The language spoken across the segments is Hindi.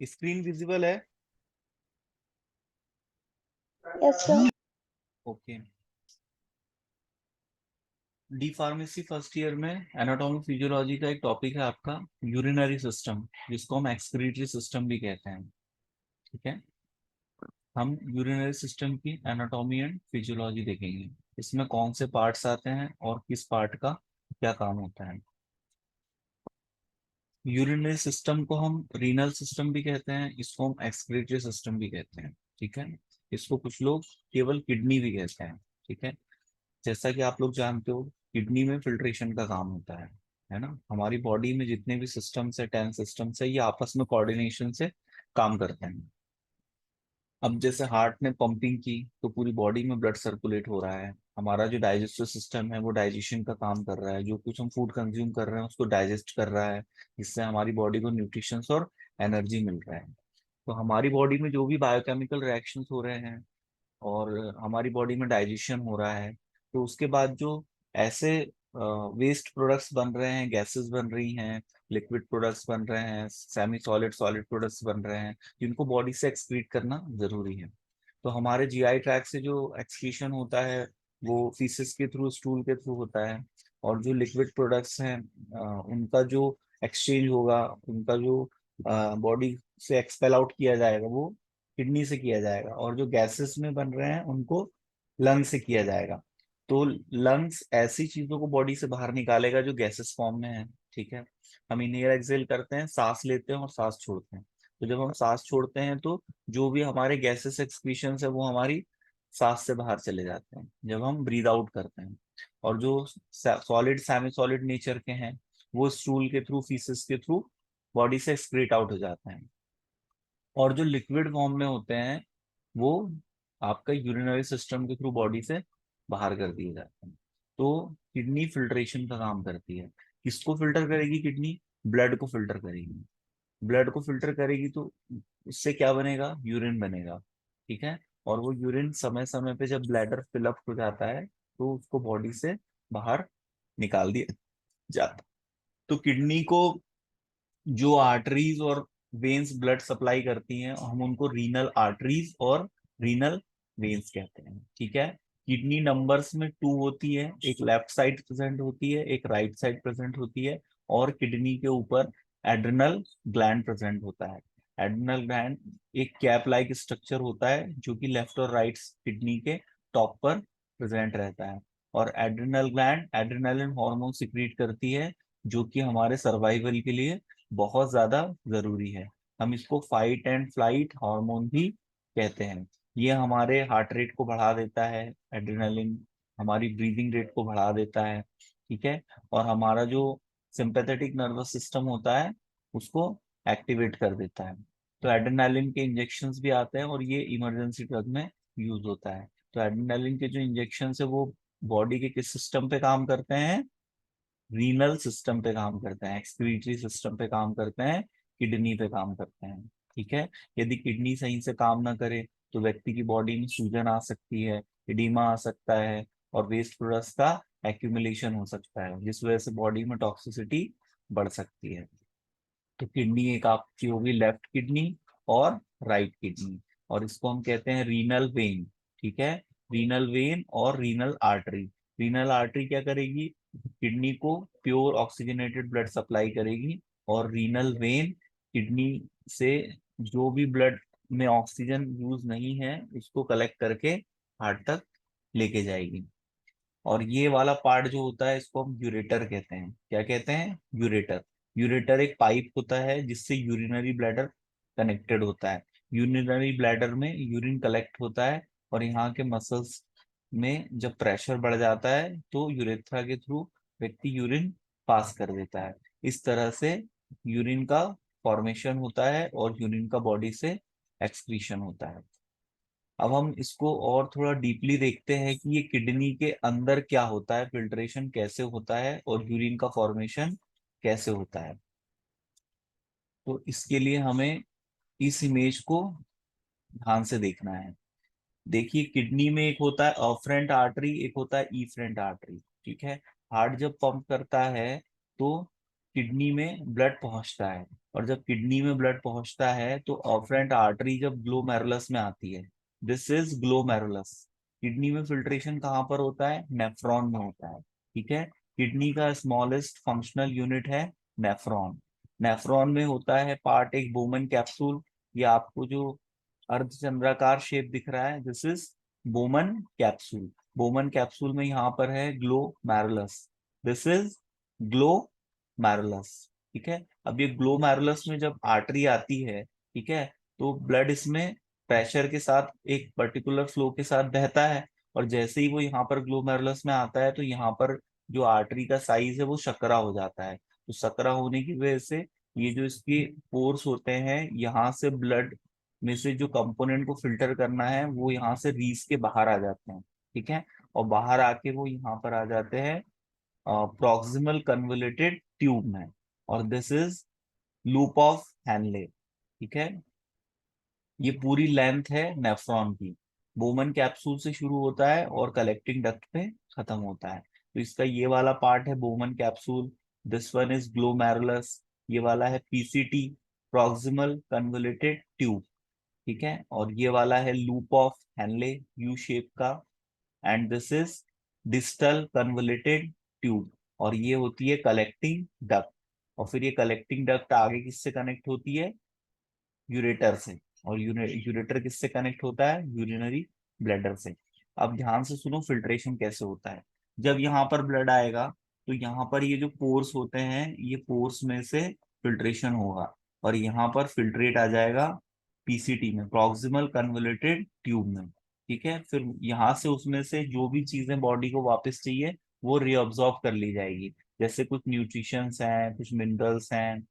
स्क्रीन विजिबल है? Yes sir. Okay. D pharmacy first year में एनाटॉमी फिजियोलॉजी का एक टॉपिक है आपका यूरिनरी सिस्टम, जिसको हम एक्सक्रीटरी सिस्टम भी कहते हैं। ठीक है, हम यूरिनरी सिस्टम की एनाटॉमी एंड फिजियोलॉजी देखेंगे। इसमें कौन से पार्ट्स आते हैं और किस पार्ट का क्या काम होता है। यूरिनरी सिस्टम को हम रीनल सिस्टम भी कहते हैं, इसको हम एक्सक्रीटरी सिस्टम भी कहते हैं। ठीक है, इसको कुछ लोग केवल किडनी भी कहते हैं। ठीक है, जैसा कि आप लोग जानते हो, किडनी में फिल्ट्रेशन का काम होता है ना। हमारी बॉडी में जितने भी सिस्टम्स है, 10 सिस्टम्स है, ये आपस में कोऑर्डिनेशन से काम करते हैं। अब जैसे हार्ट ने पंपिंग की तो पूरी बॉडी में ब्लड सर्कुलेट हो रहा है। हमारा जो डाइजेस्टिव सिस्टम है वो डाइजेशन का काम कर रहा है, जो कुछ हम फूड कंज्यूम कर रहे हैं उसको डाइजेस्ट कर रहा है, जिससे हमारी बॉडी को न्यूट्रिशंस और एनर्जी मिल रहा है। तो हमारी बॉडी में जो भी बायोकेमिकल रिएक्शंस हो रहे हैं और हमारी बॉडी में डाइजेशन हो रहा है, तो उसके बाद जो ऐसे वेस्ट प्रोडक्ट्स बन रहे हैं, गैसेस बन रही हैं, लिक्विड प्रोडक्ट्स बन रहे हैं, सेमी सॉलिड सॉलिड प्रोडक्ट्स बन रहे हैं, जिनको बॉडी से एक्सक्रीट करना जरूरी है। तो हमारे जीआई ट्रैक से जो एक्सक्रीशन होता है वो फीसिस के थ्रू, स्टूल के थ्रू होता है। और जो लिक्विड प्रोडक्ट्स हैं उनका जो एक्सचेंज होगा, उनका जो बॉडी से एक्सपेल आउट किया जाएगा वो किडनी से किया जाएगा। और जो गैसेस में बन रहे हैं उनको लंग से किया जाएगा। तो लंग्स ऐसी चीजों को बॉडी से बाहर निकालेगा जो गैसेस फॉर्म में है। ठीक है, हम इनहेल एक्सहेल करते हैं, सांस लेते हैं और सांस छोड़ते हैं। तो जब हम सांस छोड़ते हैं तो जो भी हमारे गैसेस एक्सक्रीशंस है वो हमारी सांस से बाहर चले जाते हैं जब हम ब्रीद आउट करते हैं। और जो सॉलिड सेमी सॉलिड नेचर के हैं वो स्टूल के थ्रू, फीसिस के थ्रू बॉडी से एक्सक्रीट आउट हो जाते हैं। और जो लिक्विड फॉर्म में होते हैं वो आपका यूरिनरी सिस्टम के थ्रू बॉडी से बाहर कर दिए जाते हैं। तो किडनी फिल्ट्रेशन का काम करती है। किसको फिल्टर करेगी किडनी? ब्लड को फिल्टर करेगी। ब्लड को फिल्टर करेगी तो उससे क्या बनेगा? यूरिन बनेगा। ठीक है, और वो यूरिन समय समय पे जब ब्लैडर फिलअप हो जाता है तो उसको बॉडी से बाहर निकाल दिया जाता। तो किडनी को जो आर्टरीज और वेन्स ब्लड सप्लाई करती हैं हम उनको रीनल आर्टरीज और रीनल वेन्स कहते हैं। ठीक है, किडनी नंबर्स में 2 होती है, एक लेफ्ट साइड प्रेजेंट होती है, एक राइट साइड प्रेजेंट होती है। और किडनी के ऊपर एड्रिनल ग्लैंड प्रेजेंट होता है। एड्रिनल ग्लैंड एक कैप लाइक स्ट्रक्चर होता है जो कि लेफ्ट और राइट किडनी के टॉप पर प्रेजेंट रहता है। और adrenal gland adrenaline hormone secrete करती है, जो कि हमारे सर्वाइवल के लिए बहुत ज्यादा जरूरी है। हम इसको फाइट एंड फ्लाइट हार्मोन भी कहते हैं। ये हमारे हार्ट रेट को बढ़ा देता है, एड्रेनालिन हमारी ब्रीदिंग रेट को बढ़ा देता है। ठीक है, और हमारा जो सिंपैथेटिक नर्वस सिस्टम होता है उसको एक्टिवेट कर देता है। तो एड्रेनालिन के इंजेक्शंस भी आते हैं और ये इमरजेंसी ड्रग में यूज होता है। तो एड्रेनालिन के जो इंजेक्शन है वो बॉडी के किस सिस्टम पे काम करते हैं? रीनल सिस्टम पे काम करते हैं, एक्सक्रीटरी सिस्टम पे काम करते हैं, किडनी पे काम करते हैं। ठीक है, यदि किडनी सही से काम ना करे तो व्यक्ति की बॉडी में सूजन आ सकती है, एडिमा आ सकता है और वेस्ट प्रोडक्ट्स का एक्यूमुलेशन हो सकता है, जिस वजह से बॉडी में टॉक्सिसिटी बढ़ सकती है। तो किडनी एक आपकी होगी लेफ्ट किडनी और राइट किडनी, और इसको हम कहते हैं रीनल वेन। ठीक है, रीनल वेन और रीनल आर्टरी। रीनल आर्टरी क्या करेगी? किडनी को प्योर ऑक्सीजनेटेड ब्लड सप्लाई करेगी। और रीनल वेन किडनी से जो भी ब्लड में ऑक्सीजन यूज नहीं है उसको कलेक्ट करके हार्ट तक लेके जाएगी। और ये वाला पार्ट जो होता है इसको हम यूरेटर कहते हैं। क्या कहते हैं? यूरेटर। यूरेटर एक पाइप होता है जिससे यूरिनरी ब्लैडर कनेक्टेड होता है। यूरिनरी ब्लैडर में यूरिन कलेक्ट होता है और यहाँ के मसल्स में जब प्रेशर बढ़ जाता है तो यूरेथ्रा के थ्रू व्यक्ति यूरिन पास कर देता है। इस तरह से यूरिन का फॉर्मेशन होता है और यूरिन का बॉडी से एक्सक्रीशन होता है। अब हम इसको और थोड़ा डीपली देखते हैं कि ये किडनी के अंदर क्या होता है, फिल्ट्रेशन कैसे होता है और यूरिन का फॉर्मेशन कैसे होता है। तो इसके लिए हमें इस इमेज को ध्यान से देखना है। देखिए, किडनी में एक होता है अफरेंट आर्टरी, एक होता है इफरेंट आर्टरी। ठीक है, हार्ट जब पंप करता है तो किडनी में ब्लड पहुंचता है, और जब किडनी में ब्लड पहुंचता है तो ऑफरेंट आर्टरी जब ग्लोमेरुलस में आती है, दिस इज ग्लोमेरुलस। किडनी में फिल्ट्रेशन कहाँ पर होता है? नेफ्रॉन में होता है। ठीक है, किडनी का स्मॉलेस्ट फंक्शनल यूनिट है नेफ्रॉन। नेफ्रॉन में होता है पार्ट एक बोमन कैप्सूल। ये आपको जो अर्धचंद्राकार शेप दिख रहा है, this is Bowman capsule. Bowman capsule में यहाँ पर है ग्लोमेरुलस, दिस इज ग्लोमेरुलस। ठीक है, अब ये ग्लोमेरुलस में जब आर्टरी आती है, ठीक है, तो ब्लड इसमें प्रेशर के साथ एक पर्टिकुलर फ्लो के साथ बहता है, और जैसे ही वो यहाँ पर ग्लोमेरुलस में आता है तो यहाँ पर जो आर्टरी का साइज है वो सकरा हो जाता है। तो सकरा होने की वजह से ये जो इसके पोर्स होते हैं, यहाँ से ब्लड में से जो कंपोनेंट को फिल्टर करना है वो यहाँ से रीस के बाहर आ जाते हैं। ठीक है, और बाहर आके वो यहाँ पर आ जाते हैं प्रॉक्सिमल कन्वोल्यूटेड ट्यूब में, और this is loop of Henle. ठीक है, ये पूरी लेंथ है नेफ्रॉन की। बोमन कैप्सूल से शुरू होता है और कलेक्टिंग डक्ट पे खत्म होता है। तो इसका ये वाला पार्ट है Bowman capsule, this one is glomerulus, ये वाला है पीसीटी, प्रॉक्सिमल कन्वोल्यूटेड ट्यूब। ठीक है, और ये वाला है loop of Henle, U shape का, and this is distal convoluted tube, और ये होती है कलेक्टिंग डक्ट। और फिर ये कलेक्टिंग डक्ट आगे किससे कनेक्ट होती है? यूरेटर से, और यूरेटर किससे कनेक्ट होता है? यूरिनरी ब्लैडर से। अब ध्यान से सुनो फिल्ट्रेशन कैसे होता है। जब यहाँ पर ब्लड आएगा तो यहाँ पर ये जो पोर्स होते हैं, ये पोर्स में से फिल्ट्रेशन होगा, और यहाँ पर फिल्ट्रेट आ जाएगा पीसीटी में, प्रॉक्सिमल कन्वोल्यूटेड ट्यूब में। ठीक है, फिर यहाँ से उसमें से जो भी चीजें बॉडी को वापस चाहिए वो रीअब्सॉर्ब कर ली जाएगी। जैसे कुछ न्यूट्रिशंस हैं, कुछ मिनरल्स हैं,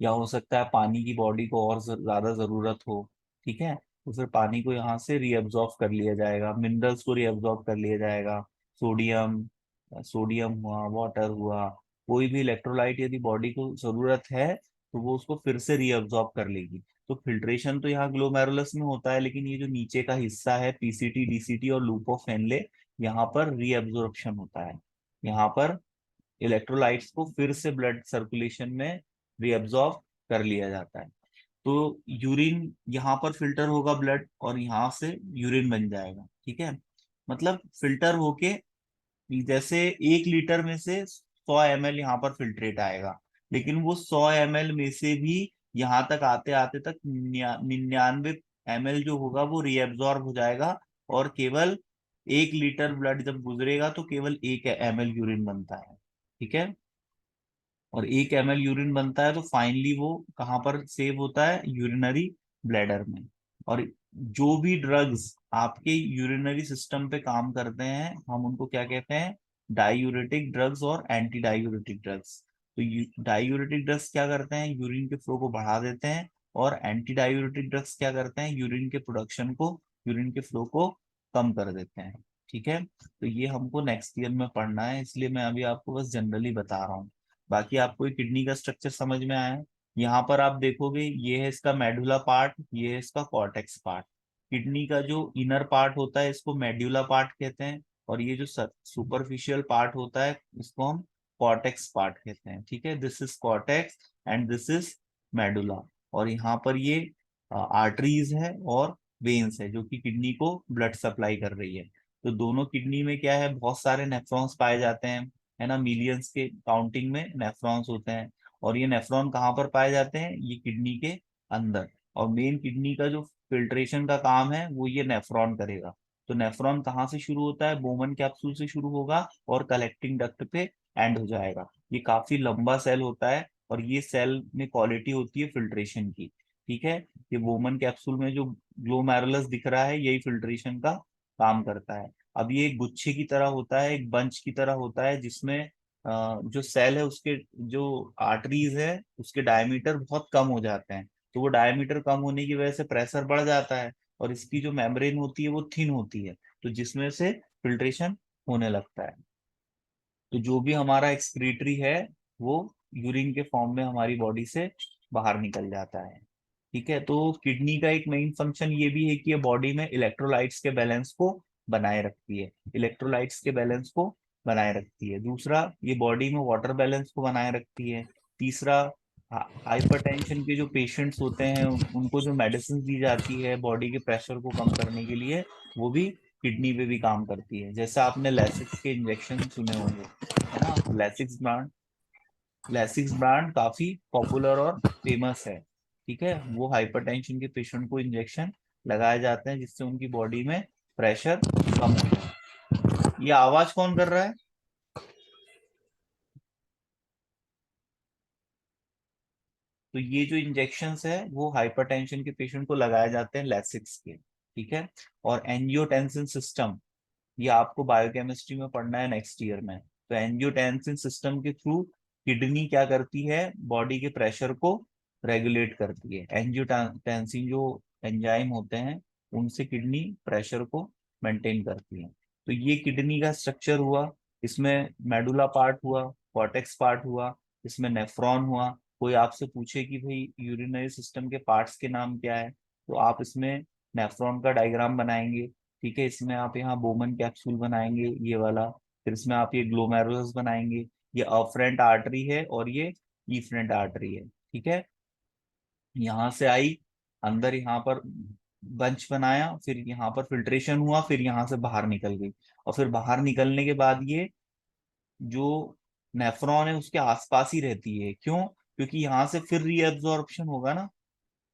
या हो सकता है पानी की बॉडी को और ज्यादा जरूरत हो। ठीक है, तो फिर पानी को यहाँ से रीअब्सॉर्ब कर लिया जाएगा, मिनरल्स को रीअब्सॉर्ब कर लिया जाएगा। सोडियम, सोडियम हुआ, वाटर हुआ, कोई भी इलेक्ट्रोलाइट यदि बॉडी को जरूरत है तो वो उसको फिर से रीअब्सॉर्ब कर लेगी। तो फिल्ट्रेशन तो यहाँ ग्लोमेरुलस में होता है, लेकिन ये जो नीचे का हिस्सा है पीसीटी, डीसीटी और लूप ऑफ हेनले, यहाँ पर रीअब्सॉर्प्शन होता है। यहाँ पर इलेक्ट्रोलाइट्स को फिर से ब्लड सर्कुलेशन में रीअब्सॉर्ब कर लिया जाता है। तो यूरिन यहाँ पर फिल्टर होगा ब्लड, और यहाँ से यूरिन बन जाएगा। ठीक है, मतलब फिल्टर होके जैसे 1 लीटर में से 100 ml यहाँ पर फिल्ट्रेट आएगा, लेकिन वो 100 ml में से भी यहाँ तक आते आते तक 99 ml जो होगा वो रीएब्जॉर्ब हो जाएगा, और केवल 1 लीटर ब्लड जब गुजरेगा तो केवल 1 ml यूरिन बनता है। ठीक है, और 1 ml यूरिन बनता है तो फाइनली वो कहाँ पर सेव होता है? यूरिनरी ब्लैडर में। और जो भी ड्रग्स आपके यूरिनरी सिस्टम पे काम करते हैं हम उनको क्या कहते हैं? डायूरेटिक ड्रग्स और एंटी डायूरेटिक ड्रग्स। तो डायूरेटिक ड्रग्स क्या करते हैं? यूरिन के फ्लो को बढ़ा देते हैं, और एंटी डायूरेटिक ड्रग्स क्या करते हैं? यूरिन के प्रोडक्शन को, यूरिन के फ्लो को कम कर देते हैं। ठीक है, तो ये हमको नेक्स्ट ईयर में पढ़ना है, इसलिए मैं अभी आपको बस जनरली बता रहा हूँ। बाकी आपको ये किडनी का स्ट्रक्चर समझ में आया है। यहाँ पर आप देखोगे ये है इसका मेडुला पार्ट, ये है इसका कॉर्टेक्स पार्ट। किडनी का जो इनर पार्ट होता है इसको मेड्यूला पार्ट कहते हैं, और ये जो सुपरफिशियल पार्ट होता है इसको हम कॉर्टेक्स पार्ट कहते हैं। ठीक है, this is cortex and this is medulla. और यहाँ पर ये आर्टरीज है और वेन्स है जो कि किडनी को ब्लड सप्लाई कर रही है। तो दोनों किडनी में क्या है? बहुत सारे नेफ्रॉन्स पाए जाते हैं, है ना, मिलियंस के काउंटिंग में नेफ्रॉन्स होते हैं। और ये नेफ्रॉन कहाँ पर पाए जाते हैं? ये किडनी के अंदर। और मेन किडनी का जो फिल्ट्रेशन का काम है वो ये नेफ्रॉन करेगा। तो नेफ्रॉन कहाँ से शुरू होता है? बोमन कैप्सूल से शुरू होगा और कलेक्टिंग डक्ट पे एंड हो जाएगा। ये काफी लंबा सेल होता है, और ये सेल में क्वालिटी होती है फिल्ट्रेशन की। ठीक है, ये बोमन कैप्सूल में जो ग्लोमेरुलस दिख रहा है यही फिल्ट्रेशन का काम करता है। अब ये एक गुच्छे की तरह होता है, एक बंच की तरह होता है, जिसमें जो सेल है उसके जो आर्टरीज है उसके डायमीटर बहुत कम हो जाते हैं। तो वो डायमीटर कम होने की वजह से प्रेशर बढ़ जाता है, और इसकी जो मेम्ब्रेन होती है वो थिन होती है, तो जिसमें से फिल्ट्रेशन होने लगता है। तो जो भी हमारा एक्सक्रीटरी है वो यूरिन के फॉर्म में हमारी बॉडी से बाहर निकल जाता है। ठीक है, तो किडनी का एक मेन फंक्शन ये भी है कि ये बॉडी में इलेक्ट्रोलाइट्स के बैलेंस को बनाए रखती है, इलेक्ट्रोलाइट्स के बैलेंस को बनाए रखती है। दूसरा, ये बॉडी में वाटर बैलेंस को बनाए रखती है। तीसरा, हाइपरटेंशन के जो पेशेंट्स होते हैं उनको जो मेडिसिन दी जाती है बॉडी के प्रेशर को कम करने के लिए, वो भी किडनी पे भी काम करती है। जैसे आपने लैसिक्स के इंजेक्शन सुने होंगे, है ना। लैसिक्स ब्रांड काफी पॉपुलर और फेमस है। ठीक है, वो हाइपरटेंशन के पेशेंट को इंजेक्शन लगाए जाते हैं जिससे उनकी बॉडी में प्रेशर कम हो जाए। ये आवाज कौन कर रहा है? तो ये जो इंजेक्शंस है वो हाइपरटेंशन के पेशेंट को लगाए जाते हैं लैसिक्स के। ठीक है। और एंजियोटेंसिन सिस्टम, ये आपको बायोकेमिस्ट्री में पढ़ना है नेक्स्ट ईयर में। तो एंजियोटेंसिन सिस्टम के थ्रू किडनी क्या करती है, बॉडी के प्रेशर को रेगुलेट करती है। एंजियोटेंसिन जो एंजाइम होते हैं उनसे किडनी प्रेशर को मेंटेन करती है। तो ये किडनी का स्ट्रक्चर हुआ। इसमें मेडुला पार्ट हुआ, कॉर्टेक्स पार्ट हुआ, इसमें नेफ्रॉन हुआ। कोई आपसे पूछे कि भाई यूरिनरी सिस्टम के पार्ट्स के नाम क्या है, तो आप इसमें नेफ्रॉन का डायग्राम बनाएंगे। ठीक है, इसमें आप यहाँ बोमन कैप्सूल बनाएंगे, ये वाला। फिर इसमें आप ये ग्लोमेरुलस बनाएंगे। ये अफरेंट आर्टरी है और ये इफरेंट आर्टरी है। ठीक है, यहाँ से आई, अंदर यहाँ पर बंच बनाया, फिर यहाँ पर फिल्ट्रेशन हुआ, फिर यहाँ से बाहर निकल गई। और फिर बाहर निकलने के बाद ये जो नेफ्रॉन है उसके आसपास ही रहती है। क्यों? क्योंकि यहाँ से फिर रीअब्जॉर्प्शन होगा ना,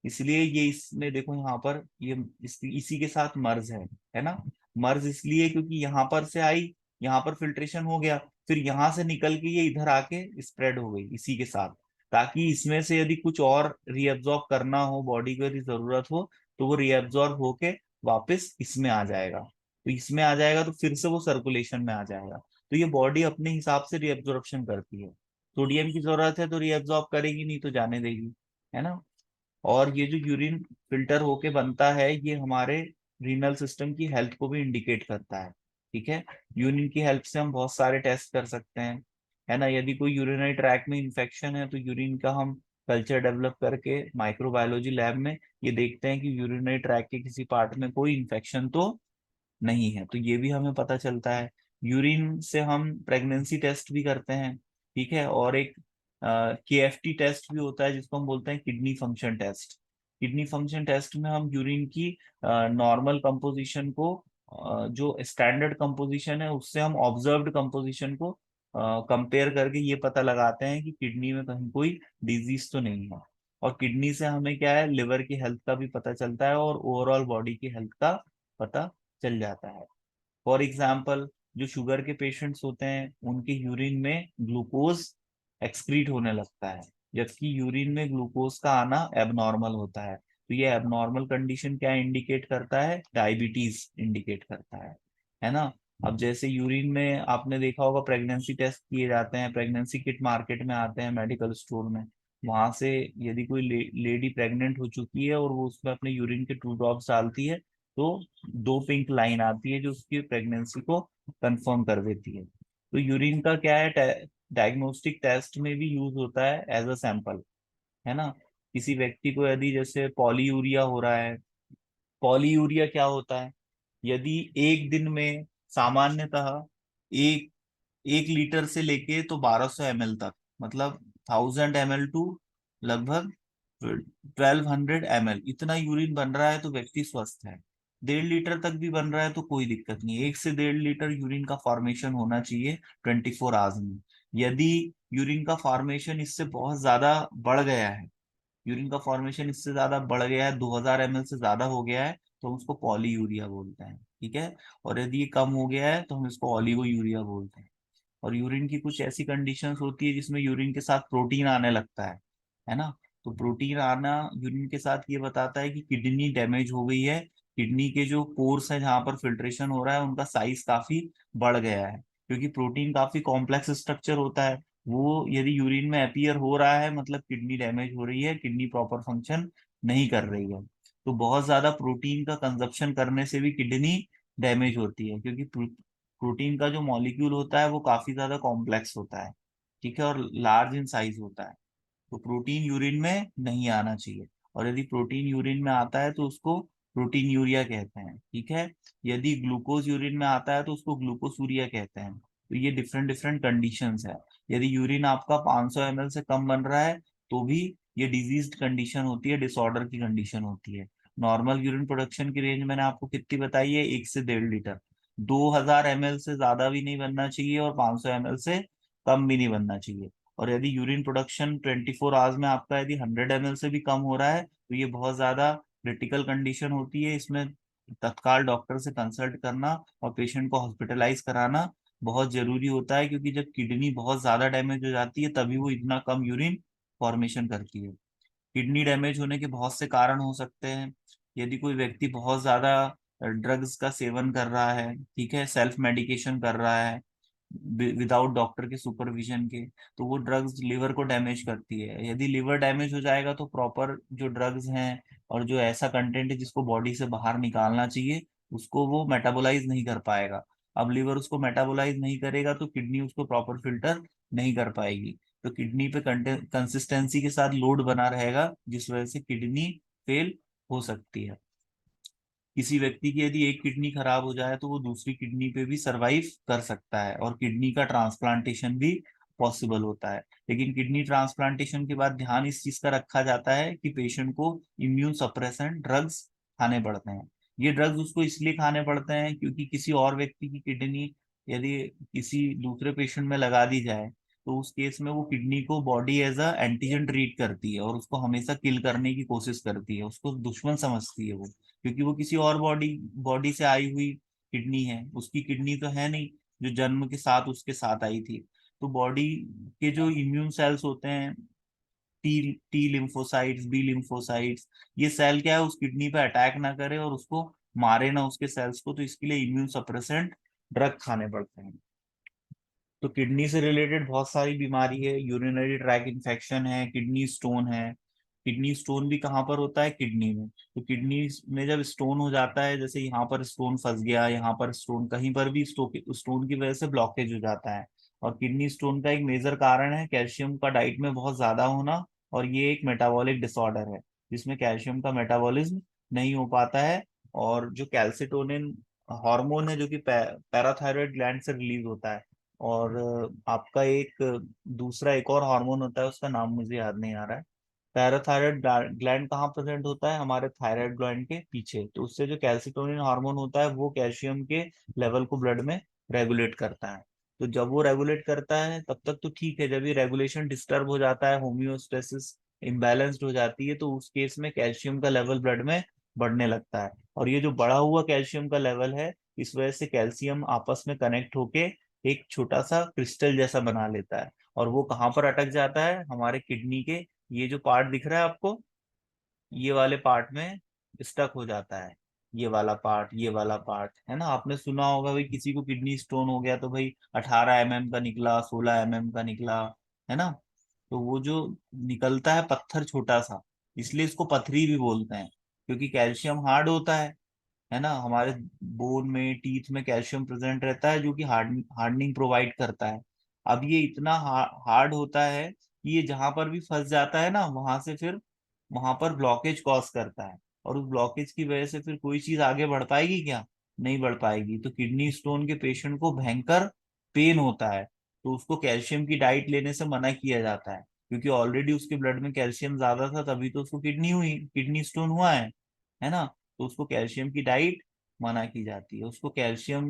इसलिए ये इसमें देखो यहाँ पर ये इसी के साथ मर्ज है ना। मर्ज इसलिए क्योंकि यहाँ पर से आई, यहाँ पर फिल्ट्रेशन हो गया, फिर यहाँ से निकल के ये इधर आके स्प्रेड हो गई इसी के साथ, ताकि इसमें से यदि कुछ और रीअब्जॉर्ब करना हो, बॉडी को यदि जरूरत हो, तो वो रीअब्जॉर्ब होके वापस इसमें आ जाएगा। तो इसमें आ जाएगा तो फिर से वो सर्कुलेशन में आ जाएगा। तो ये बॉडी अपने हिसाब से रीअब्जॉर्प्शन करती है। सोडियम की जरूरत है तो रीअब्जॉर्ब करेगी, नहीं तो जाने देगी, है ना। और ये जो यूरिन फिल्टर होके बनता है, ये हमारे रीनल सिस्टम की हेल्थ को भी इंडिकेट करता है। ठीक है, यूरिन की हेल्प से हम बहुत सारे टेस्ट कर सकते हैं, है ना। यदि कोई यूरिनरी ट्रैक में इंफेक्शन है तो यूरिन का हम कल्चर डेवलप करके माइक्रोबायोलॉजी लैब में ये देखते हैं कि यूरिनरी ट्रैक के किसी पार्ट में कोई इंफेक्शन तो नहीं है, तो ये भी हमें पता चलता है। यूरिन से हम प्रेगनेंसी टेस्ट भी करते हैं। ठीक है, और एक KFT टेस्ट भी होता है जिसको हम बोलते हैं kidney function test. Kidney function test में हम यूरिन की नॉर्मल कंपोजिशन को, जो स्टैंडर्ड कंपोजिशन है उससे हम ऑब्जर्व्ड कंपोजिशन को कंपेयर करके ये पता लगाते हैं कि किडनी में कहीं कोई डिजीज तो नहीं है। और किडनी से हमें क्या है, लिवर की हेल्थ का भी पता चलता है और ओवरऑल बॉडी की हेल्थ का पता चल जाता है। फॉर एग्जाम्पल, जो शुगर के पेशेंट्स होते हैं उनके यूरिन में ग्लूकोज एक्सक्रीट होने लगता है, जबकि यूरिन में ग्लूकोज का आना एबनॉर्मल होता है। तो ये एबनॉर्मल कंडीशन क्या इंडिकेट करता है? डायबिटीज इंडिकेट करता है ना। अब जैसे यूरिन में आपने देखा होगा प्रेगनेंसी टेस्ट किए जाते हैं, प्रेगनेंसी किट मार्केट में आते हैं मेडिकल स्टोर में। वहां से यदि कोई लेडी प्रेग्नेंट हो चुकी है और वो उसमें अपने यूरिन के 2 ड्रॉप्स डालती है, तो 2 पिंक लाइन आती है जो उसकी प्रेगनेंसी को कंफर्म कर देती है। तो यूरिन का क्या है, डायग्नोस्टिक टेस्ट में भी यूज होता है एज अ सैंपल, है ना। किसी व्यक्ति को यदि जैसे पॉलीयूरिया हो रहा है, पॉलीयूरिया क्या होता है, यदि एक दिन में सामान्यतः एक 1 लीटर से लेके तो 1200 ml तक, मतलब 1000 ml टू लगभग 1200 ml इतना यूरिन बन रहा है तो व्यक्ति स्वस्थ है। 1.5 लीटर तक भी बन रहा है तो कोई दिक्कत नहीं है। 1 से 1.5 लीटर यूरिन का फॉर्मेशन होना चाहिए 24 आवर्स में। यदि यूरिन का फॉर्मेशन इससे बहुत ज्यादा बढ़ गया है, यूरिन का फॉर्मेशन इससे ज्यादा बढ़ गया है, 2000 ml से ज्यादा हो गया है, तो हम उसको पॉलीयूरिया बोलते हैं। ठीक है, और यदि ये कम हो गया है तो हम इसको ऑलिगो यूरिया बोलते हैं। और यूरिन की कुछ ऐसी कंडीशंस होती है जिसमें यूरिन के साथ प्रोटीन आने लगता है ना। तो प्रोटीन आना यूरिन के साथ ये बताता है कि किडनी डैमेज हो गई है, किडनी के जो पोर्स है जहाँ पर फिल्ट्रेशन हो रहा है उनका साइज काफी बढ़ गया है। क्योंकि प्रोटीन काफी कॉम्प्लेक्स स्ट्रक्चर होता है, वो यदि यूरिन में अपीयर हो रहा है मतलब किडनी डैमेज हो रही है, किडनी प्रॉपर फंक्शन नहीं कर रही है। तो बहुत ज्यादा प्रोटीन का कंजप्शन करने से भी किडनी डैमेज होती है, क्योंकि प्रोटीन का जो मॉलिक्यूल होता है वो काफी ज्यादा कॉम्प्लेक्स होता है। ठीक है, और लार्ज इन साइज होता है। तो प्रोटीन यूरिन में नहीं आना चाहिए, और यदि प्रोटीन यूरिन में आता है तो उसको प्रोटीन यूरिया कहते हैं। ठीक है, यदि ग्लूकोज यूरिन में आता है तो उसको ग्लूकोसूरिया कहते हैं। तो ये डिफरेंट डिफरेंट कंडीशंस है। यदि यूरिन आपका 500 ml से कम बन रहा है तो भी ये डिजीज कंडीशन होती है, डिसऑर्डर की कंडीशन होती है। नॉर्मल यूरिन प्रोडक्शन की रेंज मैंने आपको कितनी बताई है, 1 से 1.5 लीटर। 2000 ml से ज्यादा भी नहीं बनना चाहिए और 500 ml से कम भी नहीं बनना चाहिए। और यदि यूरिन प्रोडक्शन 24 आवर्स में आपका यदि 100 ml से भी कम हो रहा है तो ये बहुत ज्यादा क्रिटिकल कंडीशन होती है। इसमें तत्काल डॉक्टर से कंसल्ट करना और पेशेंट को हॉस्पिटलाइज कराना बहुत जरूरी होता है, क्योंकि जब किडनी बहुत ज्यादा डैमेज हो जाती है तभी वो इतना कम यूरिन फॉर्मेशन करती है। किडनी डैमेज होने के बहुत से कारण हो सकते हैं। यदि कोई व्यक्ति बहुत ज्यादा ड्रग्स का सेवन कर रहा है, ठीक है, सेल्फ मेडिकेशन कर रहा है विदाउट डॉक्टर के सुपरविजन के, तो वो ड्रग्स लिवर को डैमेज करती है। यदि लिवर डैमेज हो जाएगा तो प्रॉपर जो ड्रग्स हैं और जो ऐसा कंटेंट है जिसको बॉडी से बाहर निकालना चाहिए उसको वो मेटाबोलाइज नहीं कर पाएगा। अब लिवर उसको मेटाबोलाइज नहीं करेगा तो किडनी उसको प्रॉपर फिल्टर नहीं कर पाएगी। तो किडनी पे कंसिस्टेंसी के साथ लोड बना रहेगा जिस वजह से किडनी फेल हो सकती है। किसी व्यक्ति की यदि एक किडनी खराब हो जाए तो वो दूसरी किडनी पे भी सरवाइव कर सकता है और किडनी का ट्रांसप्लांटेशन भी पॉसिबल होता है। लेकिन किडनी ट्रांसप्लांटेशन के बाद ध्यान इस चीज का रखा जाता है कि पेशेंट को इम्यून सप्रेसेंट ड्रग्स खाने पड़ते हैं। ये ड्रग्स उसको इसलिए खाने पड़ते हैं क्योंकि किसी और व्यक्ति की किडनी यदि किसी दूसरे पेशेंट में लगा दी जाए तो उस केस में वो किडनी को body as a antigen treat करती है और उसको हमेशा किल करने की कोशिश करती है, उसको दुश्मन समझती है वो, क्योंकि वो किसी और बॉडी बॉडी से आई हुई किडनी है, उसकी किडनी तो है नहीं जो जन्म के साथ उसके साथ आई थी। तो बॉडी के जो इम्यून सेल्स होते हैं, T T lymphocytes, B lymphocytes, ये सेल क्या है उस किडनी पे अटैक ना करे और उसको मारे ना उसके सेल्स को, तो इसके लिए इम्यून सप्रेसेंट ड्रग खाने पड़ते हैं। तो किडनी से रिलेटेड बहुत सारी बीमारी है, यूरिनरी ट्रैक इन्फेक्शन है, किडनी स्टोन है। किडनी स्टोन भी कहाँ पर होता है, किडनी में। तो किडनी में जब स्टोन हो जाता है, जैसे यहाँ पर स्टोन फंस गया, यहाँ पर स्टोन, कहीं पर भी स्टोन की वजह से ब्लॉकेज हो जाता है। और किडनी स्टोन का एक मेजर कारण है कैल्शियम का डाइट में बहुत ज्यादा होना। और ये एक मेटाबॉलिक डिसऑर्डर है जिसमें कैल्शियम का मेटाबॉलिज्म नहीं हो पाता है। और जो कैल्सिटोनिन हार्मोन है जो कि पैराथायरॉयड ग्लैंड से रिलीज होता है। और आपका एक दूसरा एक और हार्मोन होता है, उसका नाम मुझे याद नहीं आ रहा है। पैराथायरॉयड ग्लैंड कहाँ प्रेजेंट होता है, हमारे थायराइड ग्लैंड के पीछे। तो उससे जो कैल्सिटोनिन हार्मोन होता है वो कैल्शियम के लेवल को ब्लड में रेगुलेट करता है। तो जब वो रेगुलेट करता है तब तक तो ठीक है, जब ये रेगुलेशन डिस्टर्ब हो जाता है, होम्योस्टेसिस इम्बैलेंस्ड हो जाती है, तो उस केस में कैल्शियम का लेवल ब्लड में बढ़ने लगता है। और ये जो बढ़ा हुआ कैल्शियम का लेवल है, इस वजह से कैल्शियम आपस में कनेक्ट होके एक छोटा सा क्रिस्टल जैसा बना लेता है। और वो कहाँ पर अटक जाता है, हमारे किडनी के ये जो पार्ट दिख रहा है आपको, ये वाले पार्ट में स्टक हो जाता है। ये वाला पार्ट, ये वाला पार्ट है ना, आपने सुना होगा भाई किसी को किडनी स्टोन हो गया तो भाई 18 mm का निकला, 16 mm का निकला, है ना। तो वो जो निकलता है पत्थर छोटा सा, इसलिए इसको पथरी भी बोलते हैं, क्योंकि कैल्शियम हार्ड होता है ना। हमारे बोन में, टीथ में कैल्शियम प्रेजेंट रहता है जो कि हार्डनिंग प्रोवाइड करता है। अब ये इतना हार्ड होता है कि ये जहां पर भी फंस जाता है ना, वहां से फिर वहां पर ब्लॉकेज कॉज करता है। और उस ब्लॉकेज की वजह से फिर कोई चीज आगे बढ़ पाएगी क्या, नहीं बढ़ पाएगी। तो किडनी स्टोन के पेशेंट को भयंकर पेन होता है, तो उसको कैल्शियम की डाइट लेने से मना किया जाता है, क्योंकि ऑलरेडी उसके ब्लड में कैल्शियम ज्यादा था तभी तो उसको किडनी स्टोन हुआ है ना। तो उसको कैल्शियम की डाइट मना की जाती है, उसको कैल्शियम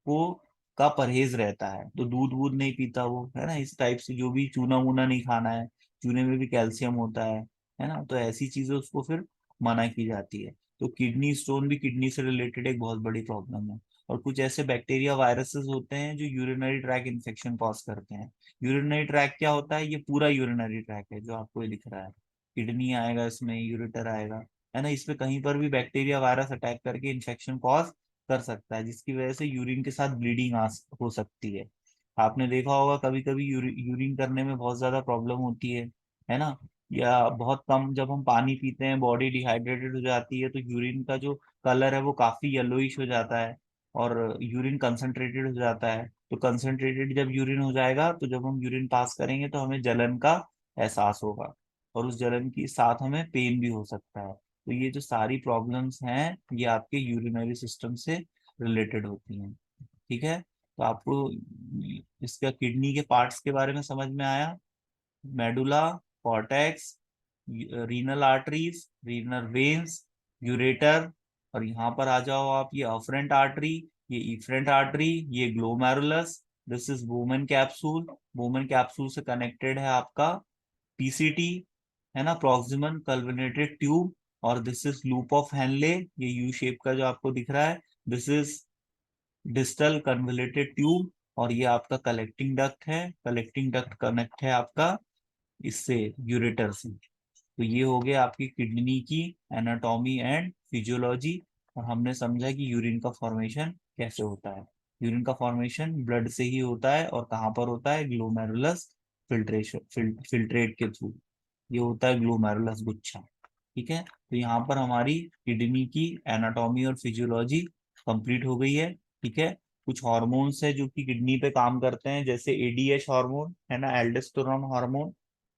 को का परहेज रहता है। तो दूध वूध नहीं पीता वो, है ना, इस टाइप से, जो भी चूना वूना नहीं खाना है, चूने में भी कैल्शियम होता है ना। तो ऐसी चीजें उसको फिर मना की जाती है। तो किडनी स्टोन भी किडनी से रिलेटेड एक बहुत बड़ी प्रॉब्लम है। और कुछ ऐसे बैक्टीरिया वायरसेस होते हैं जो यूरिनरी ट्रैक इन्फेक्शन कॉज करते हैं। यूरिनरी ट्रैक क्या होता है, ये पूरा यूरिनरी ट्रैक है जो आपको ये दिख रहा है। किडनी आएगा इसमें, यूरेटर आएगा, है ना। इसमें कहीं पर भी बैक्टीरिया वायरस अटैक करके इन्फेक्शन कॉज कर सकता है, जिसकी वजह से यूरिन के साथ ब्लीडिंग हो सकती है। आपने देखा होगा कभी कभी यूरिन करने में बहुत ज्यादा प्रॉब्लम होती है ना। या बहुत कम जब हम पानी पीते हैं, बॉडी डिहाइड्रेटेड हो जाती है, तो यूरिन का जो कलर है वो काफी येलोइश हो जाता है और यूरिन कंसंट्रेटेड हो जाता है। तो कंसंट्रेटेड जब यूरिन हो जाएगा तो जब हम यूरिन पास करेंगे तो हमें जलन का एहसास होगा, और उस जलन के साथ हमें पेन भी हो सकता है। तो ये जो सारी प्रॉब्लम्स हैं ये आपके यूरिनरी सिस्टम से रिलेटेड होती हैं, ठीक है। तो आपको इसका किडनी के पार्ट्स के बारे में समझ में आया। Medulla, cortex, renal arteries, renal veins, ureter, और यहाँ पर आ जाओ आप, ये अफरेंट आर्टरी, ये इफरेंट आर्टरी, ये glomerulus, this is women capsule. Women capsule से कनेक्टेड है आपका पीसीटी, है ना, प्रॉक्सिमल कल्विनेटेड ट्यूब, और this is loop of Henle, ये यू शेप का जो आपको दिख रहा है, this is distal convoluted tube, और ये आपका कलेक्टिंग डक्ट है। कलेक्टिंग डक्ट कनेक्ट है आपका इससे, यूरेटर से। तो ये हो गया आपकी किडनी की एनाटॉमी एंड फिजियोलॉजी। और हमने समझा कि यूरिन का फॉर्मेशन कैसे होता है। यूरिन का फॉर्मेशन ब्लड से ही होता है, और कहाँ पर होता है, ग्लोमेरुलस फिल्ट्रेशन, फिल्ट्रेट के थ्रू। ये होता है ग्लोमेरुलस गुच्छा। ठीक है, तो यहाँ पर हमारी किडनी की एनाटॉमी और फिजियोलॉजी कंप्लीट हो गई है। ठीक है, कुछ हॉर्मोन्स है जो कि किडनी पे काम करते हैं, जैसे एडीएच हार्मोन, है ना, एल्डोस्टेरोन हार्मोन।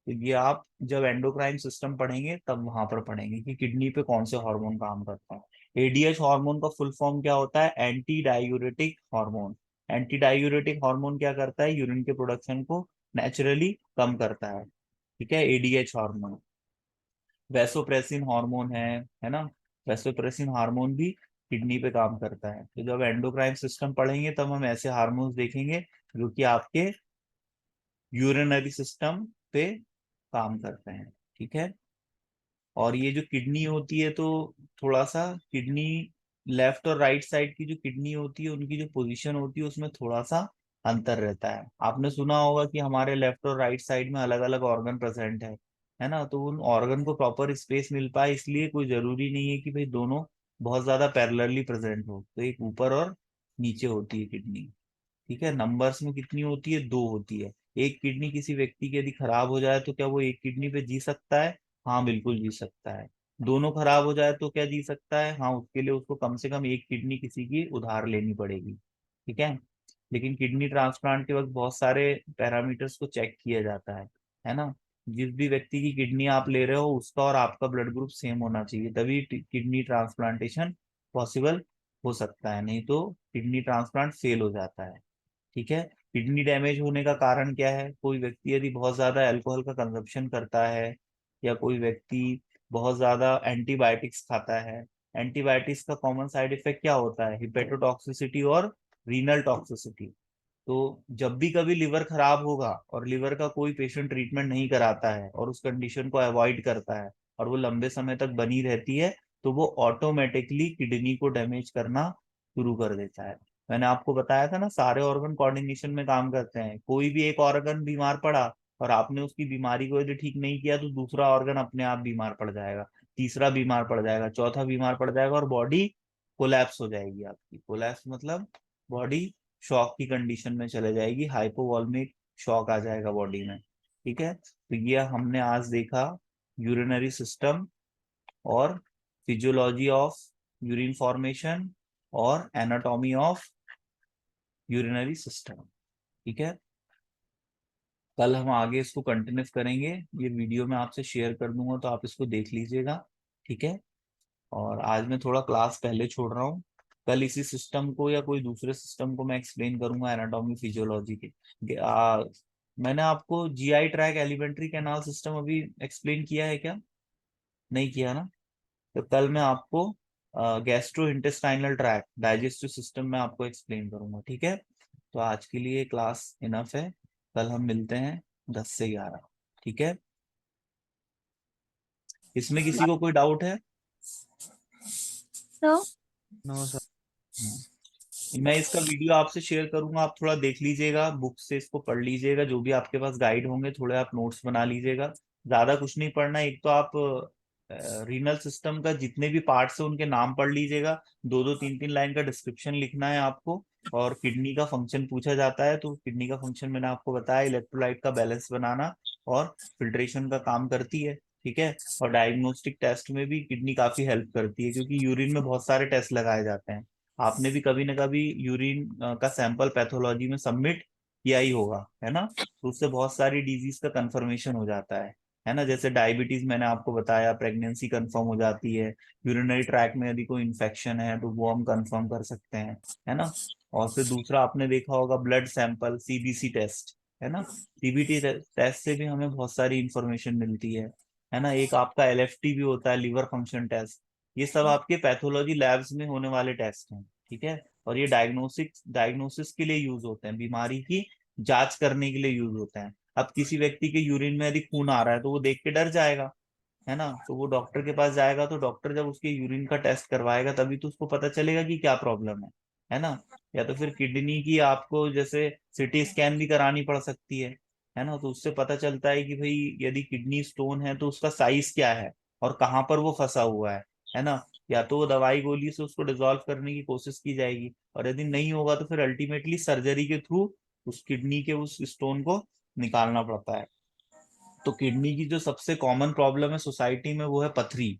तो ये आप जब एंडोक्राइन सिस्टम पढ़ेंगे तब वहां पर पढ़ेंगे कि किडनी पे कौन से हार्मोन काम करता है। एडीएच हार्मोन का फुल फॉर्म क्या होता है, anti diuretic hormone. Anti diuretic hormone क्या करता है, यूरिन के प्रोडक्शन को नेचुरली कम करता है। ठीक है, एडीएच हार्मोन। वैसोप्रेसिन हार्मोन है ना, वैसोप्रेसिन हार्मोन भी किडनी पे काम करता है। तो जब एंडोक्राइन सिस्टम पढ़ेंगे तब हम ऐसे हार्मोन्स देखेंगे जो कि आपके यूरिनरी सिस्टम पे काम करते हैं। ठीक है, और ये जो किडनी होती है, तो थोड़ा सा किडनी, लेफ्ट और राइट साइड की जो किडनी होती है उनकी जो पोजीशन होती है उसमें थोड़ा सा अंतर रहता है। आपने सुना होगा कि हमारे लेफ्ट और राइट साइड में अलग अलग ऑर्गन प्रेजेंट है ना, तो उन ऑर्गन को प्रॉपर स्पेस मिल पाए, इसलिए कोई जरूरी नहीं है कि भाई दोनों बहुत ज्यादा पैरेलली प्रेजेंट हो। तो एक ऊपर और नीचे होती है किडनी। ठीक है, नंबर्स में कितनी होती है, दो होती है। एक किडनी किसी व्यक्ति की यदि खराब हो जाए तो क्या वो एक किडनी पे जी सकता है? हाँ, बिल्कुल जी सकता है। दोनों खराब हो जाए तो क्या जी सकता है? हाँ, उसके लिए उसको कम से कम एक किडनी किसी की उधार लेनी पड़ेगी। ठीक है, लेकिन किडनी ट्रांसप्लांट के वक्त बहुत सारे पैरामीटर्स को चेक किया जाता है ना। जिस भी व्यक्ति की किडनी आप ले रहे हो उसका और आपका ब्लड ग्रुप सेम होना चाहिए, तभी किडनी ट्रांसप्लांटेशन पॉसिबल हो सकता है, नहीं तो किडनी ट्रांसप्लांट फेल हो जाता है। ठीक है, किडनी डैमेज होने का कारण क्या है, कोई व्यक्ति यदि बहुत ज्यादा अल्कोहल का कंजप्शन करता है, या कोई व्यक्ति बहुत ज्यादा एंटीबायोटिक्स खाता है। एंटीबायोटिक्स का कॉमन साइड इफेक्ट क्या होता है, हिपेटोटॉक्सिसिटी और रीनल टॉक्सिसिटी। तो जब भी कभी लिवर खराब होगा और लिवर का कोई पेशेंट ट्रीटमेंट नहीं कराता है और उस कंडीशन को अवॉइड करता है और वो लंबे समय तक बनी रहती है, तो वो ऑटोमेटिकली किडनी को डैमेज करना शुरू कर देता है। मैंने आपको बताया था ना, सारे ऑर्गन कोऑर्डिनेशन में काम करते हैं। कोई भी एक ऑर्गन बीमार पड़ा और आपने उसकी बीमारी को यदि ठीक नहीं किया तो दूसरा ऑर्गन अपने आप बीमार पड़ जाएगा, तीसरा बीमार पड़ जाएगा, चौथा बीमार पड़ जाएगा, और बॉडी कोलैप्स हो जाएगी आपकी। कोलैप्स मतलब बॉडी शॉक की कंडीशन में चले जाएगी, हाइपोवॉल्मिक शॉक आ जाएगा बॉडी में। ठीक है, तो ये हमने आज देखा यूरिनरी सिस्टम और फिजियोलॉजी ऑफ यूरिन फॉर्मेशन और एनाटॉमी ऑफ यूरिनरी सिस्टम। ठीक है, कल हम आगे इसको कंटिन्यू करेंगे। ये वीडियो मैं आपसे शेयर कर दूंगा तो आप इसको देख लीजिएगा। ठीक है, और आज मैं थोड़ा क्लास पहले छोड़ रहा हूँ। कल इसी सिस्टम को या कोई दूसरे सिस्टम को मैं एक्सप्लेन करूंगा, एनाटॉमी फिजियोलॉजी मैंने आपको GI tract, alimentary canal system अभी एक्सप्लेन किया है क्या? नहीं किया ना? तो कल मैं आपको gastro intestinal tract, digestive system में आपको एक्सप्लेन करूंगा। ठीक है, तो आज के लिए क्लास इनफ है। कल हम मिलते हैं 10 से 11। ठीक है, इसमें किसी को कोई डाउट है? No. No sir. मैं इसका वीडियो आपसे शेयर करूंगा, आप थोड़ा देख लीजिएगा, बुक से इसको पढ़ लीजिएगा, जो भी आपके पास गाइड होंगे थोड़े आप नोट्स बना लीजिएगा। ज्यादा कुछ नहीं पढ़ना, एक तो आप रीनल सिस्टम का जितने भी पार्ट्स है उनके नाम पढ़ लीजिएगा। दो दो तीन तीन लाइन का डिस्क्रिप्शन लिखना है आपको। और किडनी का फंक्शन पूछा जाता है, तो किडनी का फंक्शन मैंने आपको बताया, इलेक्ट्रोलाइट का बैलेंस बनाना और फिल्ट्रेशन का काम करती है। ठीक है, और डायग्नोस्टिक टेस्ट में भी किडनी काफी हेल्प करती है, क्योंकि यूरिन में बहुत सारे टेस्ट लगाए जाते हैं। आपने भी कभी ना कभी यूरिन का सैंपल पैथोलॉजी में सबमिट किया ही होगा, है ना, तो उससे बहुत सारी डिजीज का कंफर्मेशन हो जाता है। है ना। जैसे डायबिटीज मैंने आपको बताया, प्रेगनेंसी कंफर्म हो जाती है। यूरिनरी ट्रैक में यदि कोई इन्फेक्शन है तो वो हम कंफर्म कर सकते हैं, है ना। और फिर दूसरा आपने देखा होगा ब्लड सैंपल, सीबीसी टेस्ट, है ना। सीबीटी टेस्ट से भी हमें बहुत सारी इंफॉर्मेशन मिलती है ना। एक आपका एलएफटी भी होता है, लिवर फंक्शन टेस्ट। ये सब आपके पैथोलॉजी लैब्स में होने वाले टेस्ट हैं, ठीक है। और ये डायग्नोसिस के लिए यूज होते हैं, बीमारी की जांच करने के लिए यूज होते हैं। अब किसी व्यक्ति के यूरिन में यदि खून आ रहा है तो वो देख के डर जाएगा, है ना। तो वो डॉक्टर के पास जाएगा, तो डॉक्टर जब उसके यूरिन का टेस्ट करवाएगा तभी तो उसको पता चलेगा कि क्या प्रॉब्लम है ना। या तो फिर किडनी की आपको जैसे सिटी स्कैन भी करानी पड़ सकती है ना। तो उससे पता चलता है कि भाई यदि किडनी स्टोन है तो उसका साइज क्या है और कहाँ पर वो फंसा हुआ है ना। या तो वो दवाई गोली से उसको डिसॉल्व करने की कोशिश की जाएगी, और यदि नहीं होगा तो फिर अल्टीमेटली सर्जरी के थ्रू उस किडनी के उस स्टोन को निकालना पड़ता है। तो किडनी की जो सबसे कॉमन प्रॉब्लम है सोसाइटी में वो है पथरी,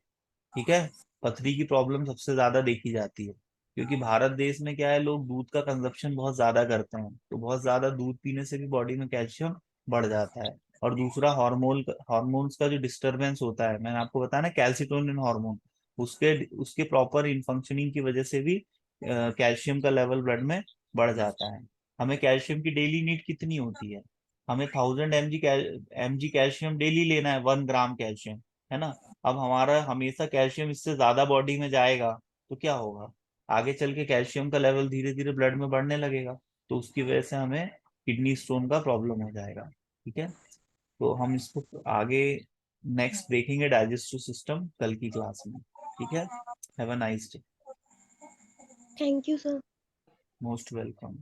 ठीक है। पथरी की प्रॉब्लम सबसे ज्यादा देखी जाती है, क्योंकि भारत देश में क्या है, लोग दूध का कंजप्शन बहुत ज्यादा करते हैं, तो बहुत ज्यादा दूध पीने से भी बॉडी में कैल्शियम बढ़ जाता है। और दूसरा हार्मोन्स का जो डिस्टरबेंस होता है, मैंने आपको बताया ना, कैल्सिटोनिन हार्मोन, उसके उसके प्रॉपर इनफंक्शनिंग की वजह से भी कैल्शियम का लेवल ब्लड में बढ़ जाता है। हमें कैल्शियम की डेली नीड कितनी होती है, हमें 1000 mg कैल्शियम डेली लेना है, 1 ग्राम कैल्शियम, है ना। अब हमारा हमेशा कैल्शियम इससे ज्यादा बॉडी में जाएगा तो क्या होगा, आगे चल के कैल्शियम का लेवल धीरे धीरे ब्लड में बढ़ने लगेगा, तो उसकी वजह से हमें किडनी स्टोन का प्रॉब्लम हो जाएगा, ठीक है। तो हम इसको आगे नेक्स्ट देखेंगे, डाइजेस्टिव सिस्टम, कल की क्लास में, ठीक है। Have a nice day. Thank you, sir. Most welcome.